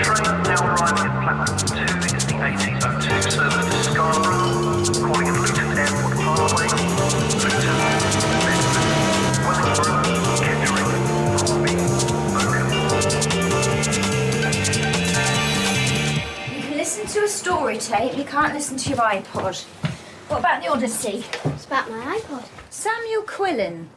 train now arriving at platform 2 is the 1802 service to Scarborough, calling at Luton Airport Parkway, Luton, Bedford, Wellingborough, Kettering, Corby, Oakham. You can listen to a story tape, you can't listen to your iPod. What about the Odyssey? It's about my iPod. Samuel Quilan.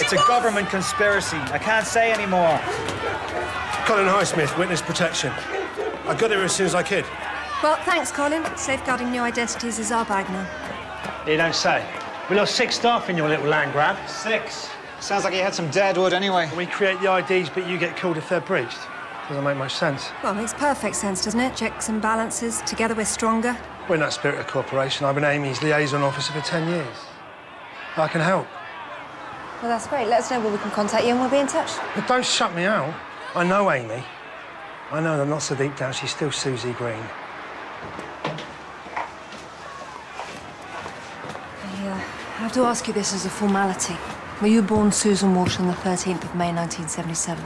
It's a government conspiracy. I can't say anymore. Colin Highsmith, witness protection. I got here as soon as I could. Well, thanks, Colin. Safeguarding new identities is our bag now. You don't say. We lost 6 staff in your little land grab. 6. Sounds like you had some dead wood anyway. We create the IDs, but you get killed if they're breached. Doesn't make much sense. Well, makes perfect sense, doesn't it? Checks and balances. Together we're stronger. We're in that spirit of cooperation. I've been Amy's liaison officer for 10 years. I can help. Well, that's great. Let us know where we can contact you and we'll be in touch. But don't shut me out. I know Amy. I know that not so deep down she's still Susie Green. I have to ask you this as a formality. Were you born Susan Walsh on the 13th of May, 1977?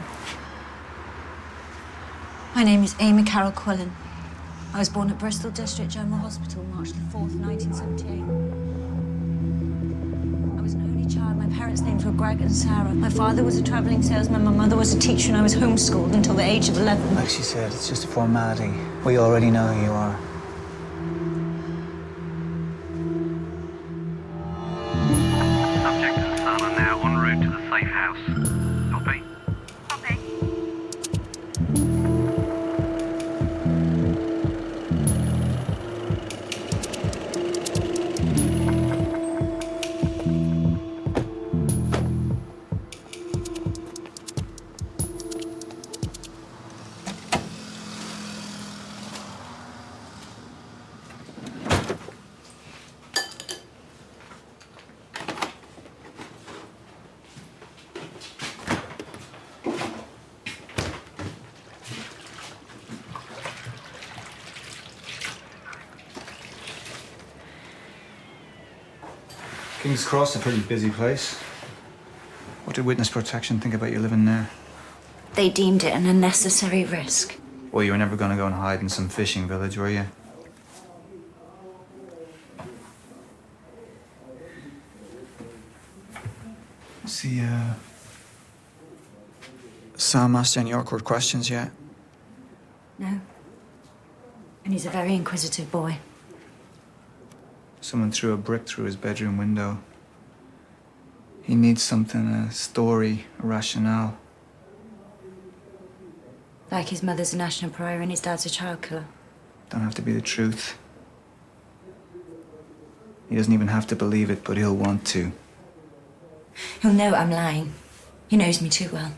My name is Amy Carol Quilan. I was born at Bristol District General Hospital, March the 4th, 1978. I was an only child. My parents' names were Greg and Sarah. My father was a travelling salesman, my mother was a teacher, and I was homeschooled until the age of 11. Like she said, it's just a formality. We already know who you are. Subject and son are now en route to the safe house. Copy? Copy. King's Cross, a pretty busy place. What did witness protection think about you living there? They deemed it an unnecessary risk. Well, you were never going to go and hide in some fishing village, were you? See, Sam asked you any awkward questions yet? No. And he's a very inquisitive boy. Someone threw a brick through his bedroom window. He needs something, a story, a rationale. Like his mother's a national pariah and his dad's a child killer. Don't have to be the truth. He doesn't even have to believe it, but he'll want to. He'll know I'm lying. He knows me too well.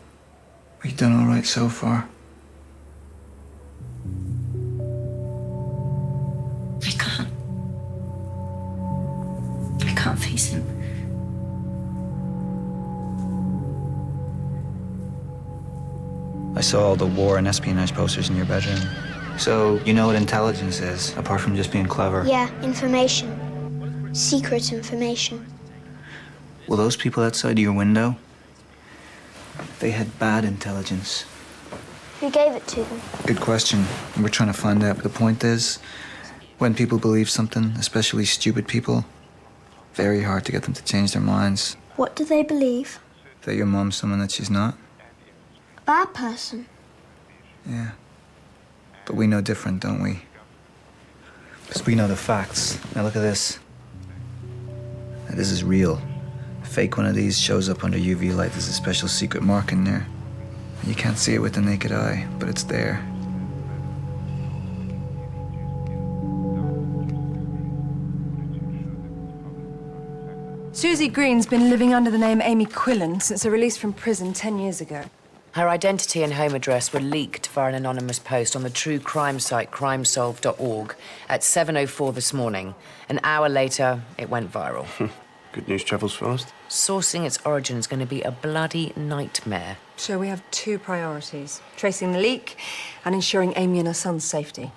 We've done all right so far. I can't face him. I saw all the war and espionage posters in your bedroom. So you know what intelligence is, apart from just being clever? Yeah, information. Secret information. Well, those people outside your window, they had bad intelligence. Who gave it to them? Good question. We're trying to find out. But the point is, when people believe something, especially stupid people, very hard to get them to change their minds. What do they believe? That your mom's someone that she's not. A bad person? Yeah. But we know different, don't we? Because we know the facts. Now look at this. Now, this is real. A fake one of these shows up under UV light. There's a special secret mark in there. You can't see it with the naked eye, but it's there. Susie Green's been living under the name Amy Quilan since her release from prison 10 years ago. Her identity and home address were leaked via an anonymous post on the true crime site crimesolved.org at 7:04 this morning. An hour later, it went viral. Good news travels fast. Sourcing its origin is going to be a bloody nightmare. So we have two priorities, tracing the leak and ensuring Amy and her son's safety.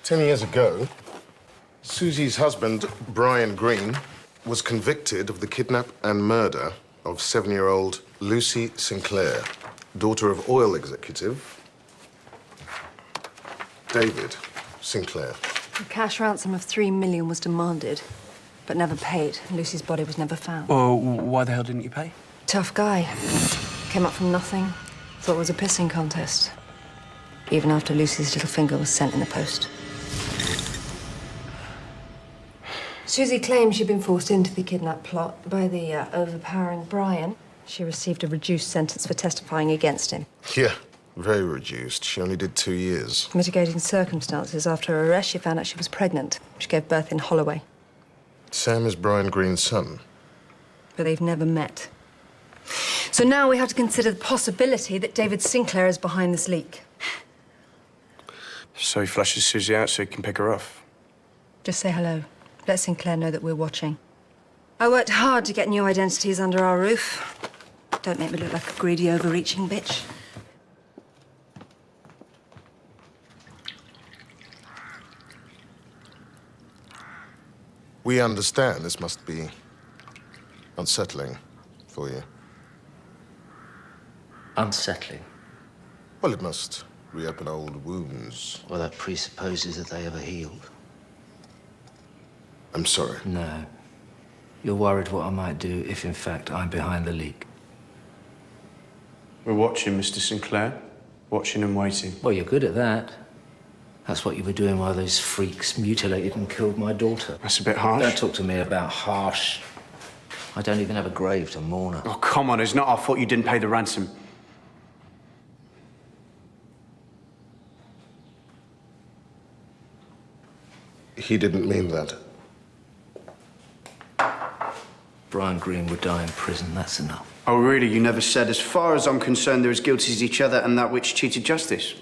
10 years ago, Susie's husband, Brian Green, was convicted of the kidnap and murder of 7-year-old Lucy Sinclair, daughter of oil executive David Sinclair. A cash ransom of $3 million was demanded, but never paid. Lucy's body was never found. Well, why the hell didn't you pay? Tough guy. Came up from nothing. Thought it was a pissing contest. Even after Lucy's little finger was sent in the post. Susie claims she'd been forced into the kidnap plot by the overpowering Brian. She received a reduced sentence for testifying against him. Yeah, very reduced. She only did 2 years. Mitigating circumstances. After her arrest, she found out she was pregnant. She gave birth in Holloway. Sam is Brian Green's son. But they've never met. So now we have to consider the possibility that David Sinclair is behind this leak. So he flushes Susie out so he can pick her off. Just say hello. Let Sinclair know that we're watching. I worked hard to get new identities under our roof. Don't make me look like a greedy, overreaching bitch. We understand this must be unsettling for you. Unsettling? Well, it must reopen old wounds. Well, that presupposes that they ever healed. I'm sorry. No. You're worried what I might do if, in fact, I'm behind the leak. We're watching, Mr. Sinclair. Watching and waiting. Well, you're good at that. That's what you were doing while those freaks mutilated and killed my daughter. That's a bit harsh. Don't talk to me about harsh. I don't even have a grave to mourn her. Oh, come on. It's not our fault you didn't pay the ransom. He didn't mean that. Brian Green would die in prison, that's enough. Oh, really? You never said, as far as I'm concerned, they're as guilty as each other and that which cheated justice?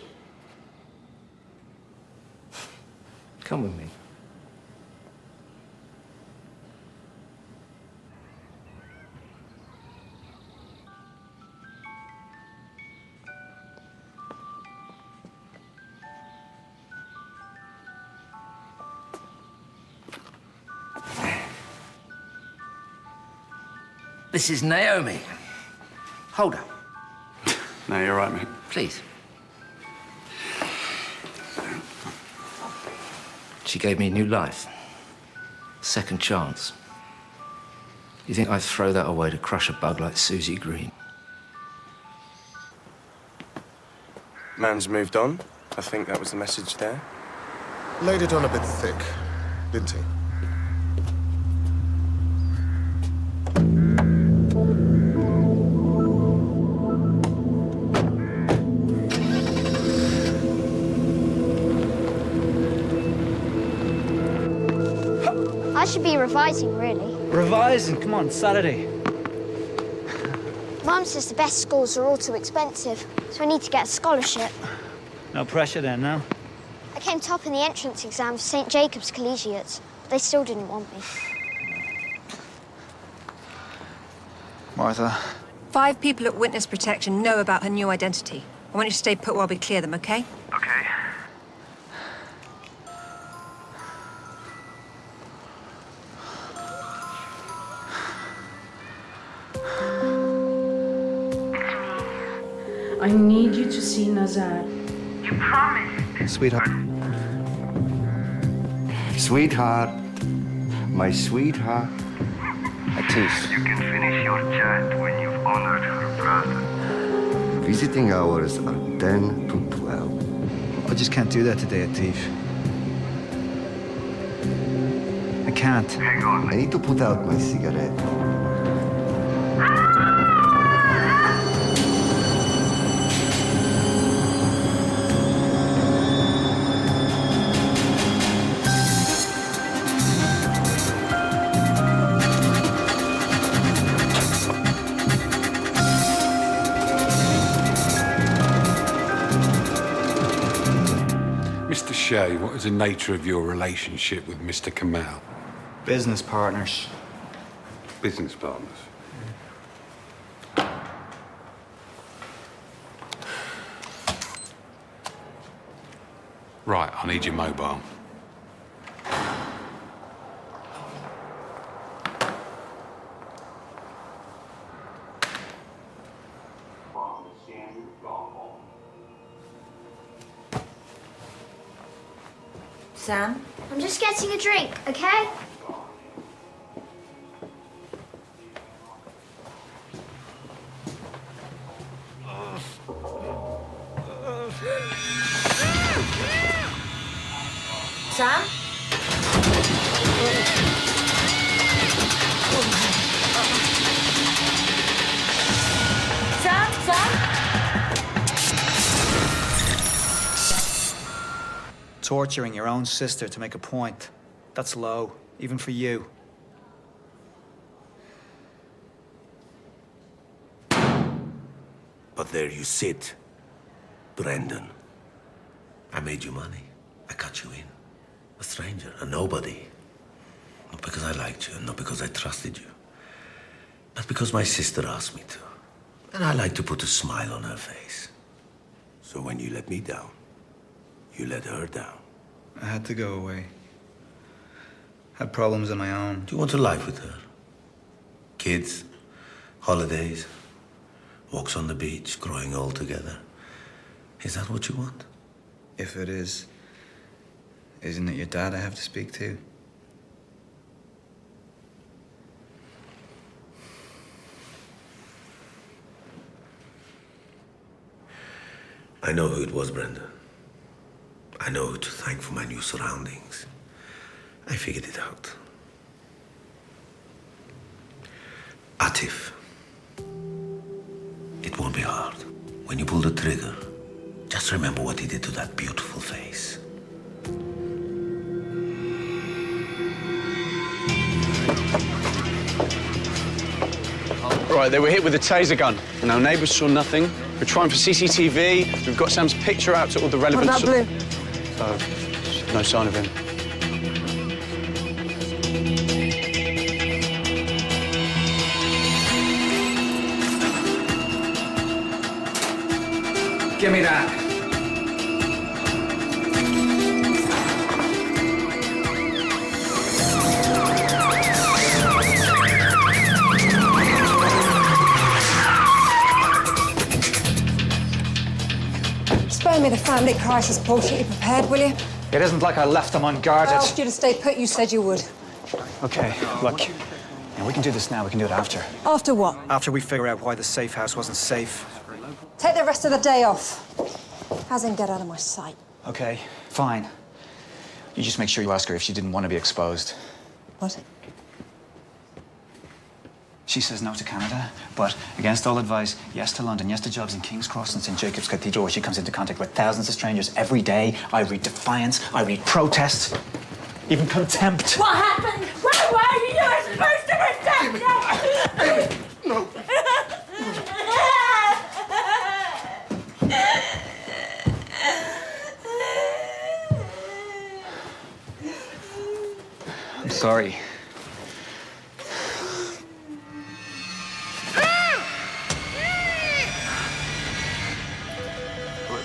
Come with me. This is Naomi. Hold up. No, you're right, mate. Please. She gave me a new life. Second chance. You think I'd throw that away to crush a bug like Susie Green? Man's moved on. I think that was the message there. Laid it on a bit thick, didn't he? I should be revising, really. Revising? Come on, Saturday. Mum says the best schools are all too expensive, so I need to get a scholarship. No pressure then, no? I came top in the entrance exam for St. Jacob's Collegiate, but they still didn't want me. Martha. 5 people at witness protection know about her new identity. I want you to stay put while we clear them, okay? Okay. I need you to see Nazar. You promised. Sweetheart. Sweetheart. my sweetheart. Atif. You can finish your chat when you've honored her brother. Visiting hours are 10 to 12. I just can't do that today, Atif. I can't. Hang on. I need to put out my cigarette. Mr. Shea, what is the nature of your relationship with Mr. Kamal? Business partners. Business partners? Right, I need your mobile. Sam? I'm just getting a drink, okay? Sam? Torturing your own sister to make a point. That's low, even for you. But there you sit, Brendan. I made you money. I cut you in. A stranger, a nobody. Not because I liked you, and not because I trusted you. But because my sister asked me to. And I like to put a smile on her face. So when you let me down, you let her down. I had to go away. Had problems on my own. Do you want a life with her? Kids, holidays, walks on the beach, growing old together. Is that what you want? If it is, isn't it your dad I have to speak to? I know who it was, Brenda. I know who to thank for my new surroundings. I figured it out. Atif. It won't be hard. When you pull the trigger, just remember what he did to that beautiful face. Right, they were hit with a taser gun, and our neighbours saw nothing. We're trying for CCTV. We've got Sam's picture out to all the relevant... What about Blue? No sign of him. Give me that. Spare me the family crisis bullshit you prepared, will you? It isn't like I left them unguarded. I asked you to stay put, you said you would. Okay, look. Yeah, we can do this now, we can do it after. After what? After we figure out why the safe house wasn't safe. Take the rest of the day off. As in, get out of my sight. Okay, fine. You just make sure you ask her if she didn't want to be exposed. What? She says no to Canada, but against all advice, yes to London, yes to jobs in King's Cross and St. Jacob's Cathedral, where she comes into contact with thousands of strangers every day. I read defiance, I read protest, even contempt. What happened? Where were you? You were supposed to protect us! No. I'm sorry.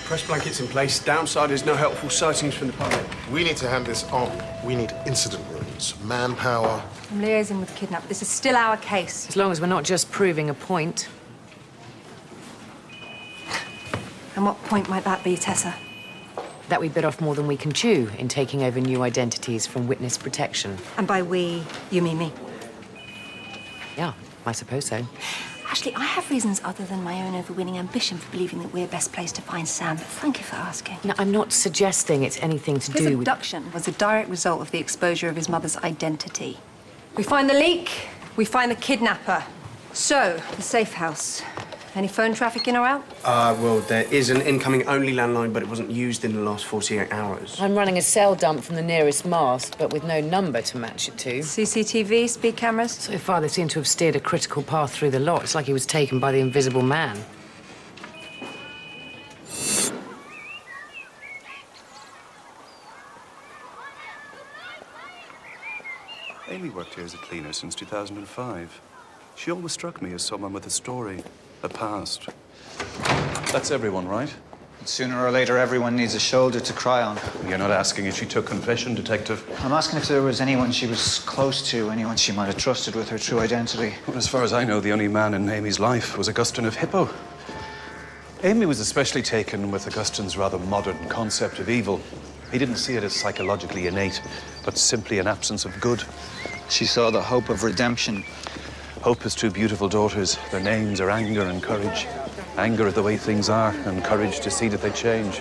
Press blankets in place. Downside is no helpful sightings from the public. We need to hand this on. We need incident rooms, manpower. I'm liaising with the kidnapper. This is still our case. As long as we're not just proving a point. And what point might that be, Tessa? that we bit off more than we can chew in taking over new identities from witness protection. And by we, you mean me? Yeah, I suppose so. Actually, I have reasons other than my own overweening ambition for believing that we're best placed to find Sam, but thank you for asking. No, I'm not suggesting it's anything to His do with... abduction was a direct result of the exposure of his mother's identity. We find the leak, we find the kidnapper. So, the safe house. Any phone traffic in or out? Well, there is an incoming-only landline, but it wasn't used in the last 48 hours. I'm running a cell dump from the nearest mast, but with no number to match it to. CCTV, speed cameras? So far, they seem to have steered a critical path through the lot. It's like he was taken by the invisible man. Amy worked here as a cleaner since 2005. She always struck me as someone with a story, a past. That's everyone, right? Sooner or later, everyone needs a shoulder to cry on. You're not asking if she took confession, Detective? I'm asking if there was anyone she was close to, anyone she might have trusted with her true identity. Well, as far as I know, the only man in Amy's life was Augustine of Hippo. Amy was especially taken with Augustine's rather modern concept of evil. He didn't see it as psychologically innate, but simply an absence of good. She saw the hope of redemption. Hope has two beautiful daughters. Their names are Anger and Courage. Anger at the way things are, and courage to see that they change.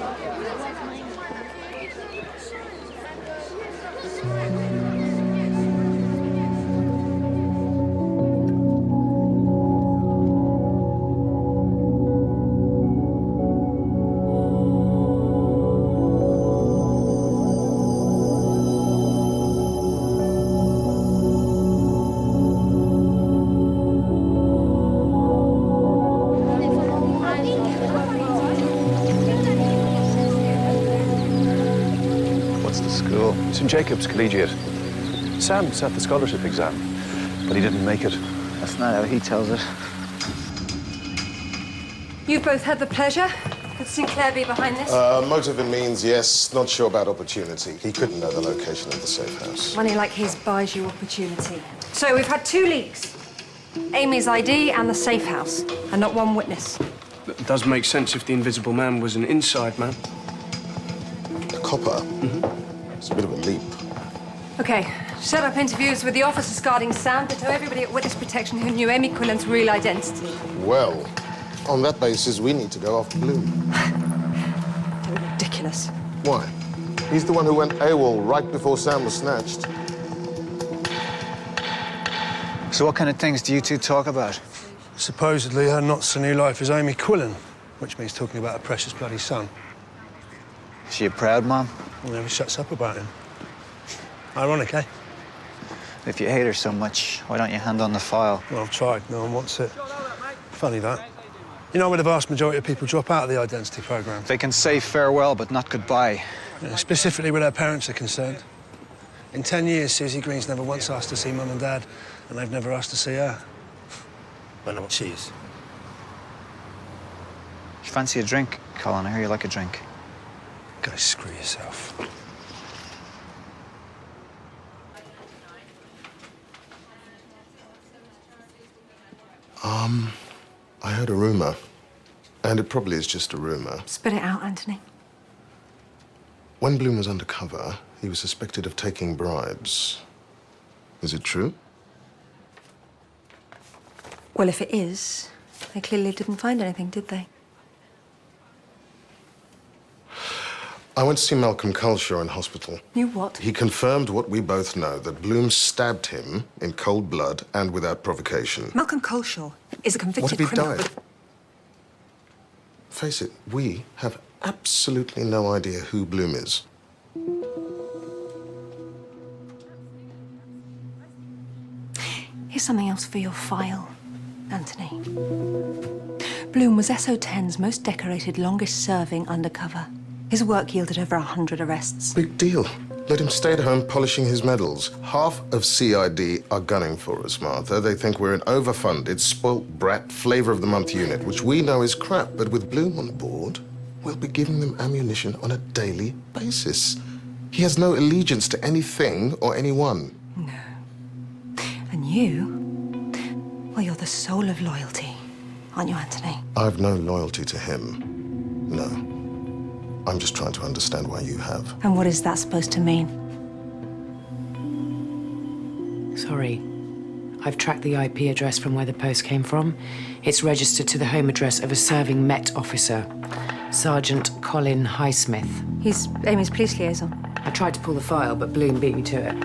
St. Jacob's Collegiate. Sam sat the scholarship exam, but he didn't make it. That's not how he tells it. You've both had the pleasure. Could Sinclair be behind this? Motive and means, yes. Not sure about opportunity. He couldn't know the location of the safe house. Money like his buys you opportunity. So we've had 2 leaks. Amy's ID and the safe house, and not one witness. It does make sense if the invisible man was an inside man. A copper? It's a bit of a leap. Okay, set up interviews with the officers guarding Sam to tell everybody at witness protection who knew Amy Quilan's real identity. Well, on that basis, we need to go after Bloom. They're ridiculous. Why? He's the one who went AWOL right before Sam was snatched. So what kind of things do you two talk about? Supposedly, her not so new life is Amy Quilan, which means talking about her precious bloody son. Is she a proud mom? Well, never shuts up about him. Ironic, eh? If you hate her so much, why don't you hand on the file? Well, I've tried. No one wants it. Funny, that. You know where the vast majority of people drop out of the identity programme? They can say farewell, but not goodbye. Yeah, specifically where their parents are concerned. In 10 years, Susie Green's never once asked to see Mum and Dad, and they've never asked to see her. I know what she is. You fancy a drink, Colin? I hear you like a drink. Go screw yourself. I heard a rumor, and it probably is just a rumor. Spit it out, Anthony. When Bloom was undercover, he was suspected of taking bribes. Is it true? Well, if it is, they clearly didn't find anything, did they? I went to see Malcolm Culshaw in hospital. You what? He confirmed what we both know, that Bloom stabbed him in cold blood and without provocation. Malcolm Culshaw is a convicted What if he criminal. died? Face it, we have absolutely no idea who Bloom is. Here's something else for your file, Anthony. Bloom was SO10's most decorated, longest-serving undercover. His work yielded over 100 arrests. Big deal. Let him stay at home polishing his medals. Half of CID are gunning for us, Martha. They think we're an overfunded, spoilt brat flavor-of-the-month unit, which we know is crap. But with Bloom on board, we'll be giving them ammunition on a daily basis. He has no allegiance to anything or anyone. No. And you? Well, you're the soul of loyalty, aren't you, Anthony? I've no loyalty to him. No. I'm just trying to understand why you have. And what is that supposed to mean? Sorry. I've tracked the IP address from where the post came from. It's registered to the home address of a serving Met officer, Sergeant Colin Highsmith. He's Amy's police liaison. I tried to pull the file, but Bloom beat me to it.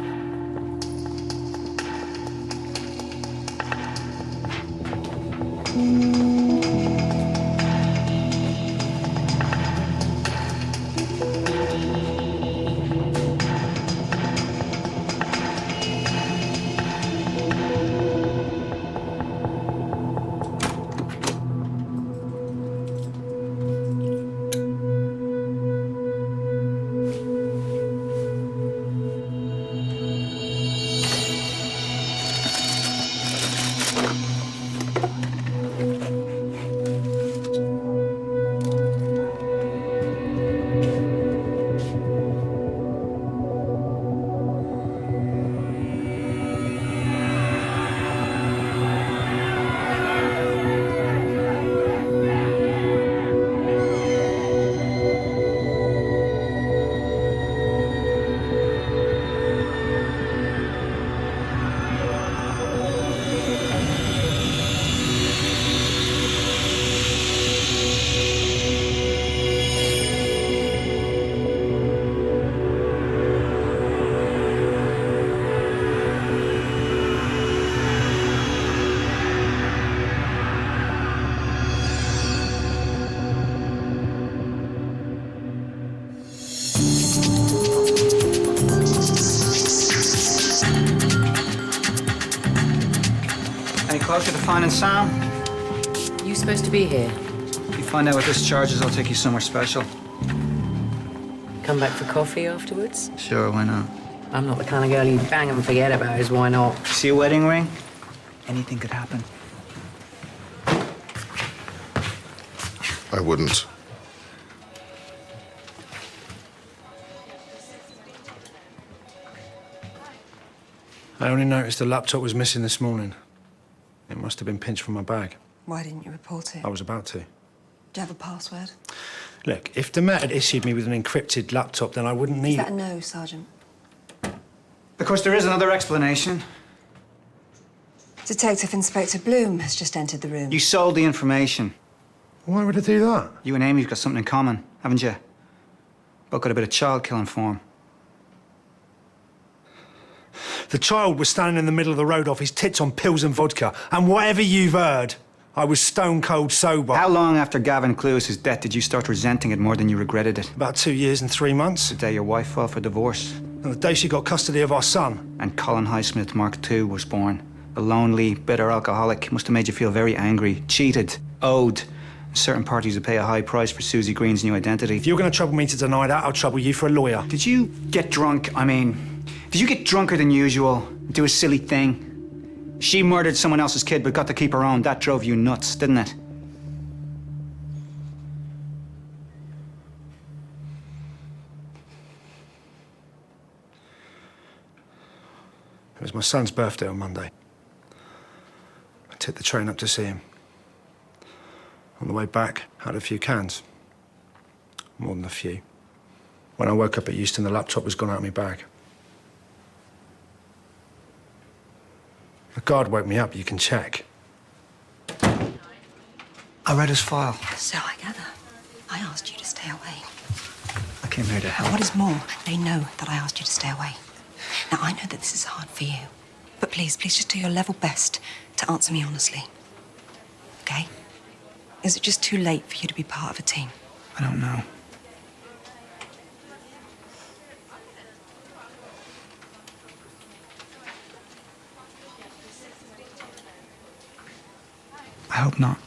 Closer to finding Sam? You supposed to be here? If you find out what this charge is, I'll take you somewhere special. Come back for coffee afterwards? Sure, why not? I'm not the kind of girl you bang and forget about, is why not? See a wedding ring? Anything could happen. I wouldn't. I only noticed the laptop was missing this morning. It must have been pinched from my bag. Why didn't you report it? I was about to. Do you have a password? Look, if the Met had issued me with an encrypted laptop, then I wouldn't need Is that it. a no, Sergeant? Of course, there is another explanation. Detective Inspector Bloom has just entered the room. You sold the information. Why would I do that? You and Amy've got something in common, haven't you? Both got a bit of child killing form. The child was standing in the middle of the road off his tits on pills and vodka, and whatever you've heard, I was stone cold sober. How long after Gavin Cluis's death did you start resenting it more than you regretted it? About 2 years and 3 months. The day your wife filed for divorce. And the day she got custody of our son. And Colin Highsmith Mark II was born. A lonely, bitter alcoholic must have made you feel very angry, cheated, owed. Certain parties would pay a high price for Susie Green's new identity. If you're going to trouble me to deny that, I'll trouble you for a lawyer. Did you get drunk? Did you get drunker than usual? Do a silly thing? She murdered someone else's kid but got to keep her own. That drove you nuts, didn't it? It was my son's birthday on Monday. I took the train up to see him. On the way back, had a few cans. More than a few. When I woke up at Euston, the laptop was gone out of my bag. The guard woke me up, you can check. I read his file. So I gather. I asked you to stay away. I came here to help. And what is more, they know that I asked you to stay away. Now, I know that this is hard for you, but please just do your level best to answer me honestly. Okay? Is it just too late for you to be part of a team? I don't know. I hope not.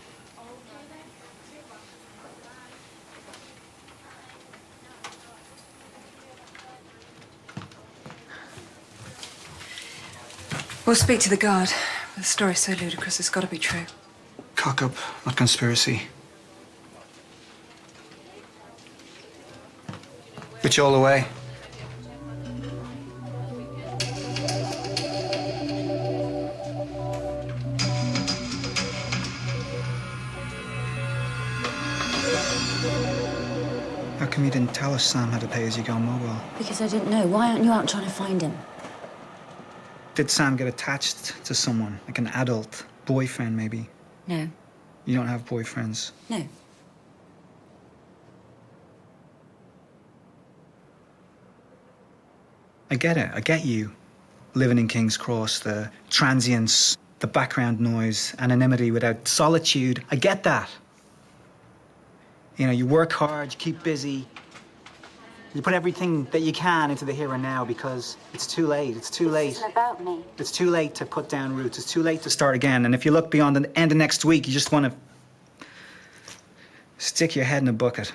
We'll speak to the guard. The story's so ludicrous, it's got to be true. Cock up, not conspiracy. Get you all away. How come you didn't tell us Sam had a pay-as-you-go mobile? Because I didn't know. Why aren't you out trying to find him? Did Sam get attached to someone, like an adult boyfriend, maybe? No. You don't have boyfriends? No. I get it. I get you. Living in King's Cross, the transience, the background noise, anonymity without solitude. I get that. You know, you work hard, you keep busy. You put everything that you can into the here and now because it's too late. It's too late. This isn't about me. It's too late to put down roots. It's too late to start again. And if you look beyond the end of next week, you just want to stick your head in a bucket.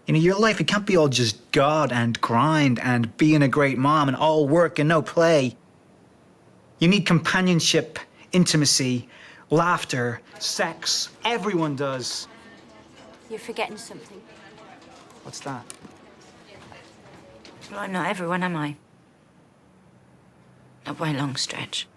You know, your life, it can't be all just God and grind and being a great mom and all work and no play. You need companionship, intimacy, laughter, sex. Everyone does. You're forgetting something. What's that? Well, I'm not everyone, am I? Not by a long stretch.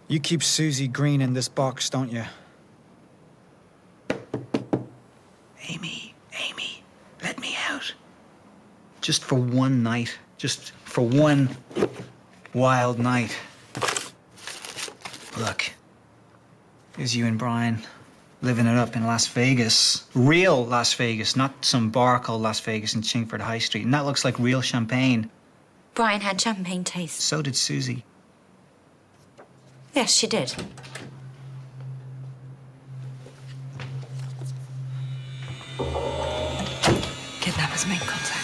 You keep Susie Green in this box, don't you? Amy, let me out. Just for one night. Just for one wild night. Look, here's you and Brian living it up in Las Vegas. Real Las Vegas, not some bar called Las Vegas in Chingford High Street. And that looks like real champagne. Brian had champagne taste. So did Susie. Yes, she did. Kidnappers made contact.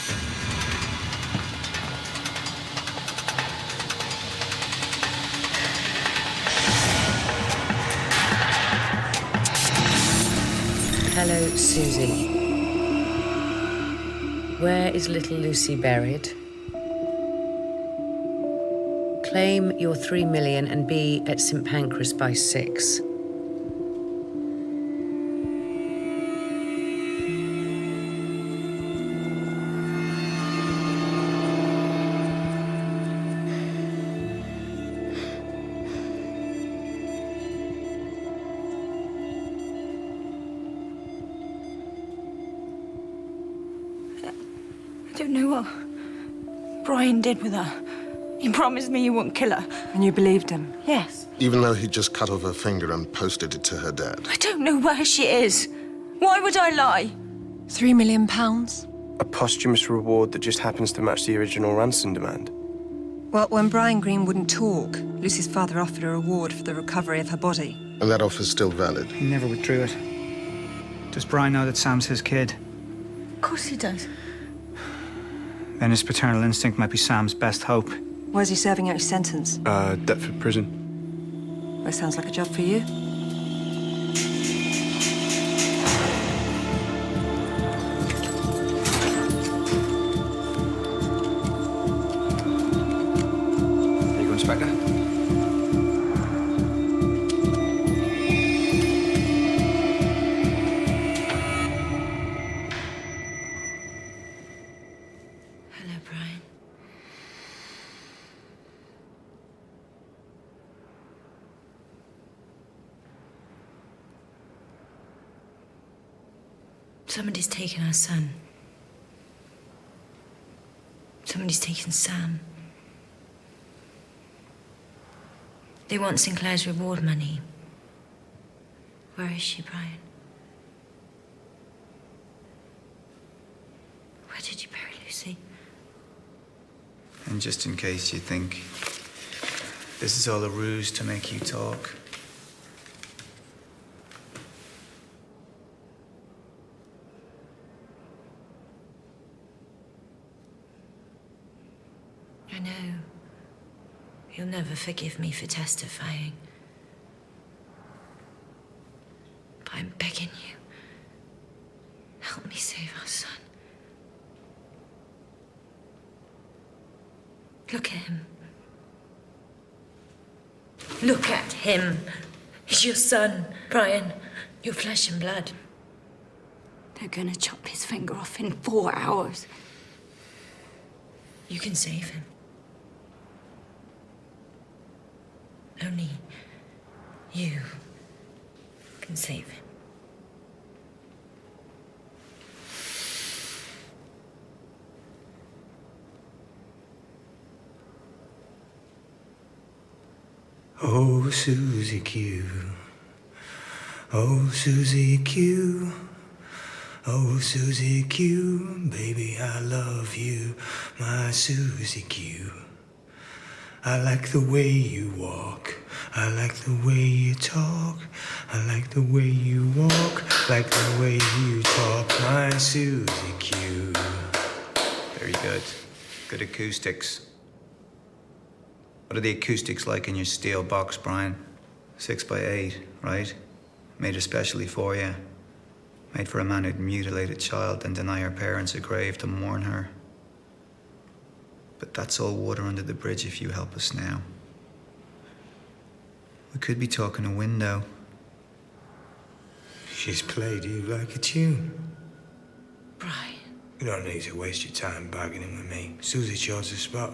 Hello, Susie. Where is little Lucy buried? Claim your 3 million and be at St Pancras by 6. I don't know what Brian did with her. He promised me he wouldn't kill her. And you believed him? Yes. Even though he just cut off her finger and posted it to her dad. I don't know where she is. Why would I lie? £3 million? A posthumous reward that just happens to match the original ransom demand. Well, when Brian Green wouldn't talk, Lucy's father offered a reward for the recovery of her body. And that offer's still valid. He never withdrew it. Does Brian know that Sam's his kid? Of course he does. Then his paternal instinct might be Sam's best hope. Where's he serving out his sentence? Deptford Prison. That sounds like a job for you. There you go, Inspector. Hello, Brian. Somebody's taken our son. Somebody's taken Sam. They want Sinclair's reward money. Where is she, Brian? Where did you bury Lucy? And just in case you think this is all a ruse to make you talk. I know. You'll never forgive me for testifying. But I'm begging you. Help me save our son. Look at him. Look at him. He's your son, Brian. Your flesh and blood. They're gonna chop his finger off in 4 hours. You can save him. Only you can save him. Oh, Susie Q. Oh, Susie Q. Oh, Susie Q. Baby, I love you, my Susie Q. I like the way you walk. I like the way you talk. I like the way you walk. Like the way you talk, my Susie Q. Very good. Good acoustics. What are the acoustics like in your steel box, Brian? 6x8, right? Made especially for you. Made for a man who'd mutilate a child and deny her parents a grave to mourn her. But that's all water under the bridge if you help us now. We could be talking a window. She's played you like a tune. Brian. You don't need to waste your time bargaining with me. Susie chose the spot.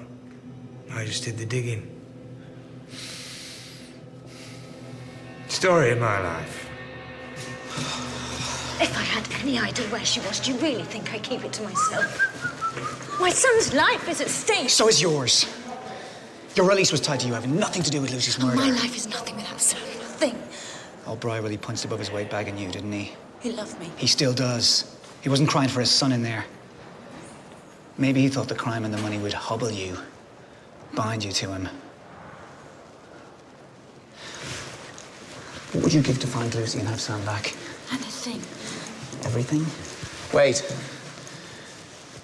I just did the digging. Story of my life. If I had any idea where she was, do you really think I'd keep it to myself? My son's life is at stake. So is yours. Your release was tied to you having nothing to do with Lucy's murder. My life is nothing without Sam. Nothing. Old Pariah really punched above his weight bagging you, didn't he? He loved me. He still does. He wasn't crying for his son in there. Maybe he thought the crime and the money would hobble you, bind you to him. What would you give to find Lucy and have Sam back? Anything. Everything? Wait.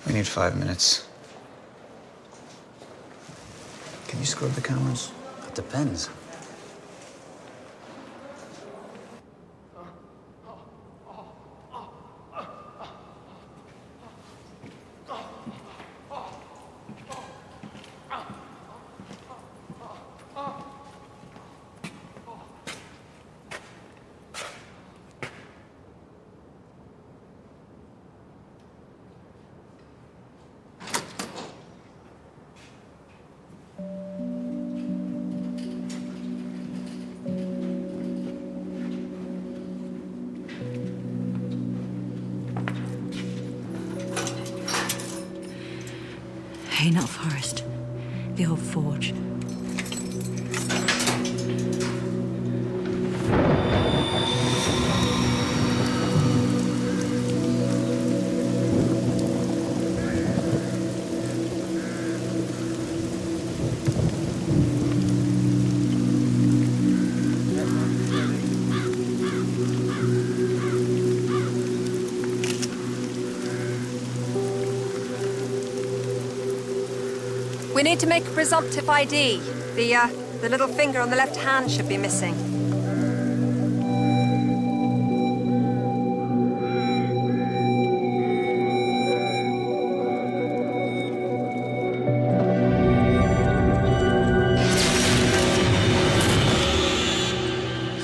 We need 5 minutes. Can you scrub the cameras? It depends. Hainault Forest. The old forge. We need to make a presumptive ID. The little finger on the left hand should be missing.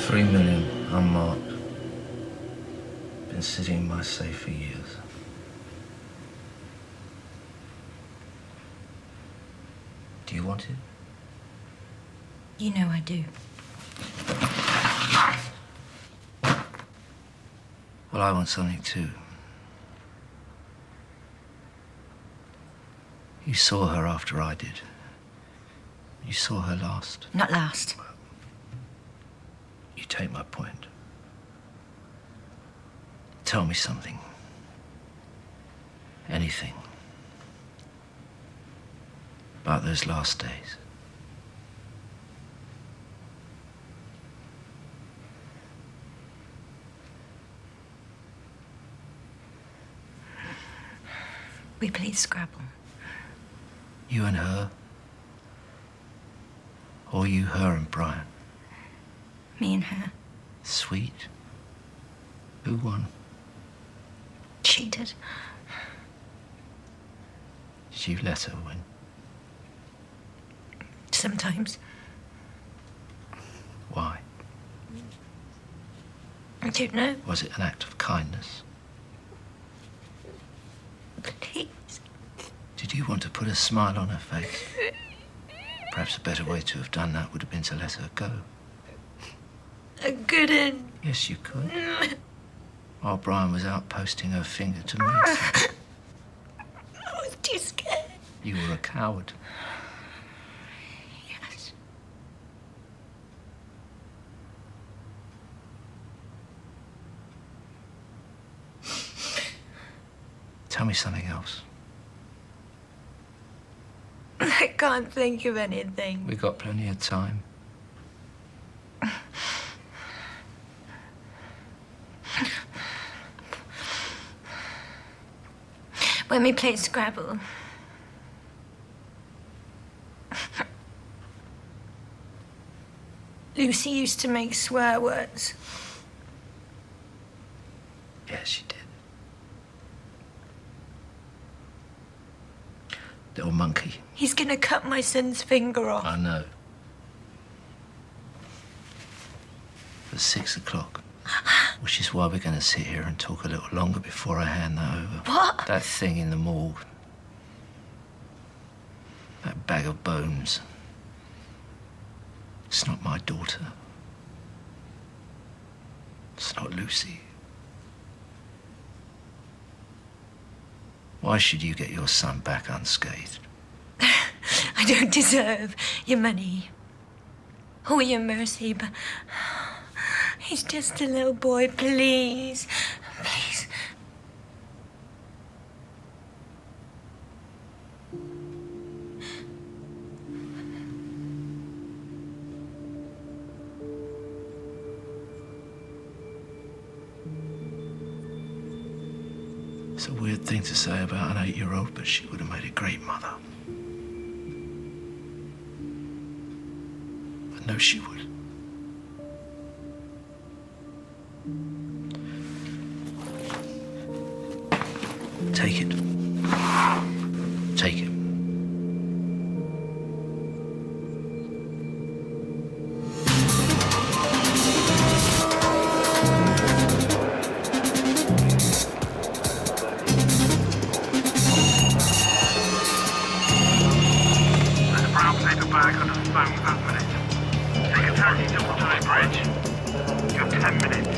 $3 million, unmarked. Been sitting in my safe for years. Do you want it? You know I do. Well, I want something too. You saw her after I did. You saw her last. Not last. You take my point. Tell me something. Anything. About those last days. We played Scrabble. You and her? Or you, her, and Brian? Me and her. Sweet. Who won? She did. Did you let her win? Sometimes. Why? I don't know. Was it an act of kindness? Please. Did you want to put a smile on her face? Perhaps a better way to have done that would have been to let her go. I couldn't. Yes, you could. While Brian was out posting her finger to me. I was too scared. You were a coward. Yes. Tell me something else. I can't think of anything. We got plenty of time. When we played Scrabble. Lucy used to make swear words. Yes, she did. Little monkey. He's gonna cut my son's finger off. I know. At 6 o'clock. Which is why we're going to sit here and talk a little longer before I hand that over. What? That thing in the morgue. That bag of bones. It's not my daughter. It's not Lucy. Why should you get your son back unscathed? I don't deserve your money or your mercy, but he's just a little boy. Please, please. It's a weird thing to say about an 8-year-old, but she would have made a great mother. I know she would. Take it. Take it. There's a brown paper bag under the phone without minutes. Take a taxi to Waterloo Bridge. You have 10 minutes.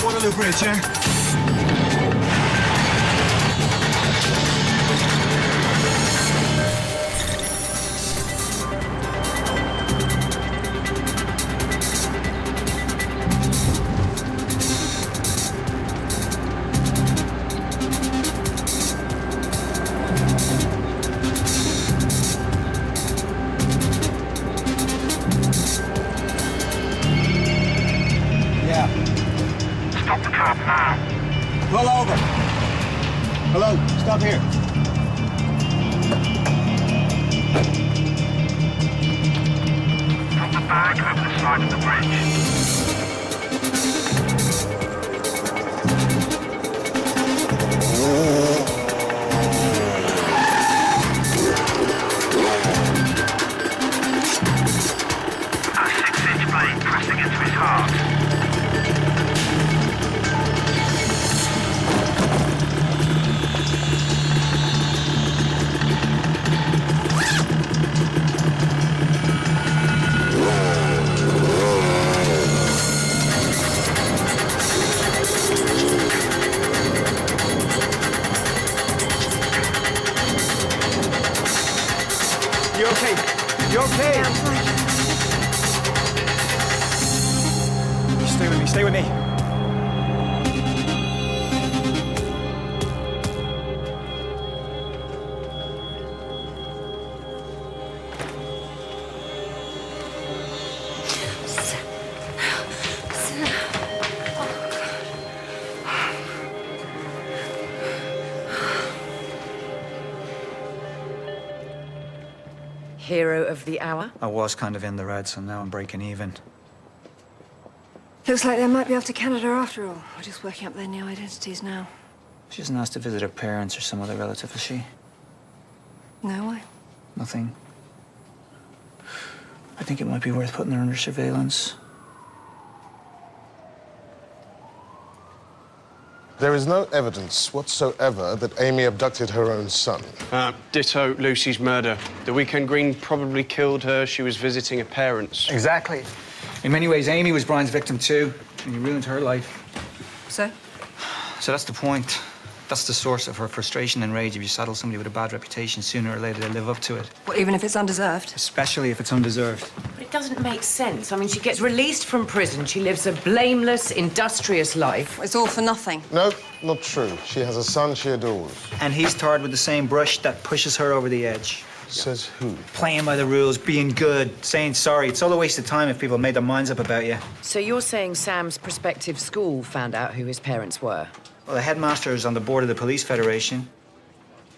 Waterloo Bridge, yeah? Stop the cab now. Pull over. Hello, stop here. Drop the bag over the side of the bridge. A 6-inch blade pressing into his heart. You okay? You okay? Yeah, I'm fine. Stay with me, stay with me. Hero of the hour? I was kind of in the red, so now I'm breaking even. Looks like they might be off to Canada after all. We're just working up their new identities now. She hasn't asked to visit her parents or some other relative, has she? No, why? Nothing. I think it might be worth putting her under surveillance. There is no evidence whatsoever that Amy abducted her own son. Ditto Lucy's murder. The weekend Green probably killed her. She was visiting her parents. Exactly. In many ways, Amy was Brian's victim too, and he ruined her life. So? So that's the point. That's the source of her frustration and rage. If you saddle somebody with a bad reputation, sooner or later they live up to it. Well, even if it's undeserved? Especially if it's undeserved. But it doesn't make sense. I mean, she gets released from prison. She lives a blameless, industrious life. It's all for nothing. No, not true. She has a son she adores. And he's tarred with the same brush that pushes her over the edge. Says who? Playing by the rules, being good, saying sorry. It's all a waste of time if people made their minds up about you. So you're saying Sam's prospective school found out who his parents were? Well, the headmaster is on the board of the police federation.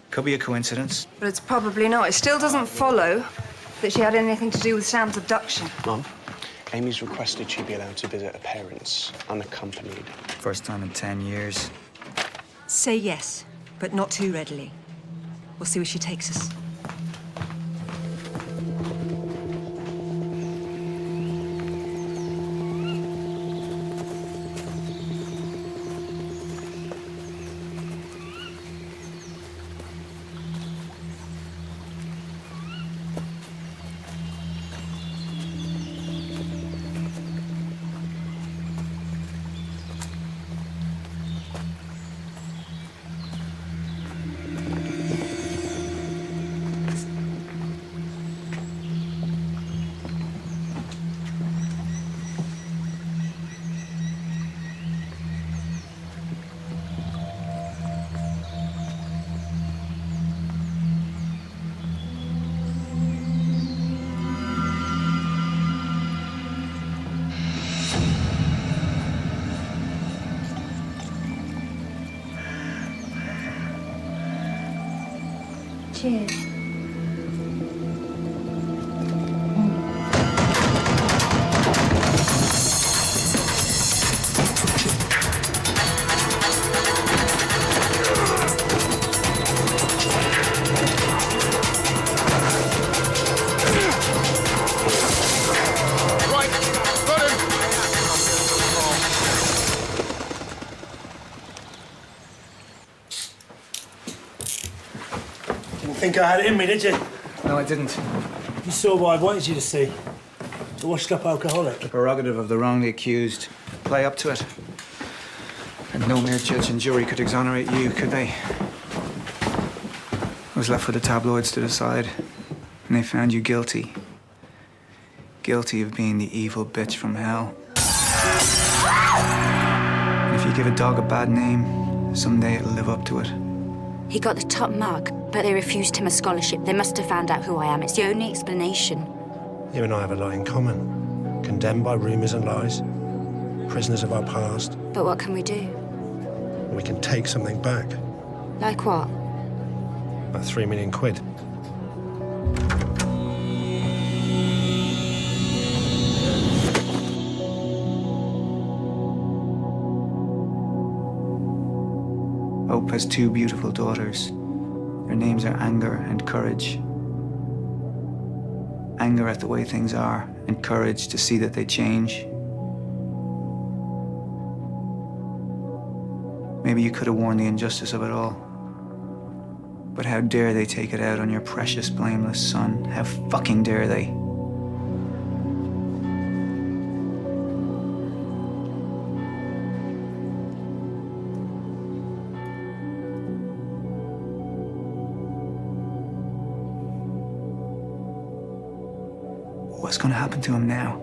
Could be a coincidence. But it's probably not. It still doesn't follow that she had anything to do with Sam's abduction. Mum, Amy's requested she be allowed to visit her parents, unaccompanied. First time in 10 years. Say yes, but not too readily. We'll see where she takes us. Cheers. Think I had it in me, did you? No, I didn't. You saw what I wanted you to see. A washed-up alcoholic. The prerogative of the wrongly accused. Play up to it. And no mere judge and jury could exonerate you, could they? I was left with the tabloids to decide, and they found you guilty. Guilty of being the evil bitch from hell. And if you give a dog a bad name, someday it'll live up to it. He got the top mark, but they refused him a scholarship. They must have found out who I am. It's the only explanation. You and I have a lot in common. Condemned by rumours and lies. Prisoners of our past. But what can we do? We can take something back. Like what? About 3 million quid. Hope has 2 beautiful daughters. Their names are Anger and Courage. Anger at the way things are, and courage to see that they change. Maybe you could have warned the injustice of it all. But how dare they take it out on your precious, blameless son? How fucking dare they? What's going to happen to him now?